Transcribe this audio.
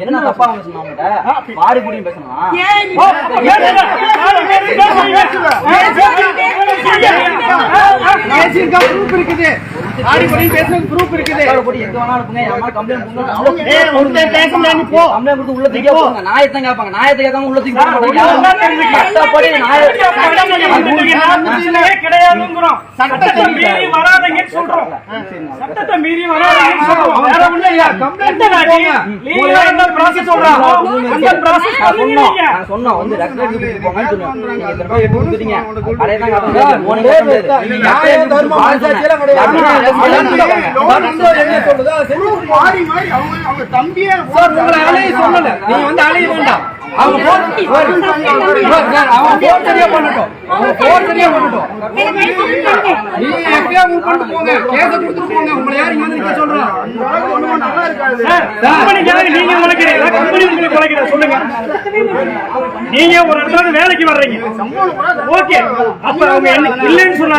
என்ன தப்பா பேசணும் பாடி புடியும் பேசணும் சட்டத்தை மீறி தம்பியே சொல்லல நீங்க வந்து அலைய வேண்டாம் நீங்க ஒரு இடத்துல வேலைக்கு வர்றீங்க, ஓகே, அப்ப அவங்க இல்லைன்னு சொன்னாங்க.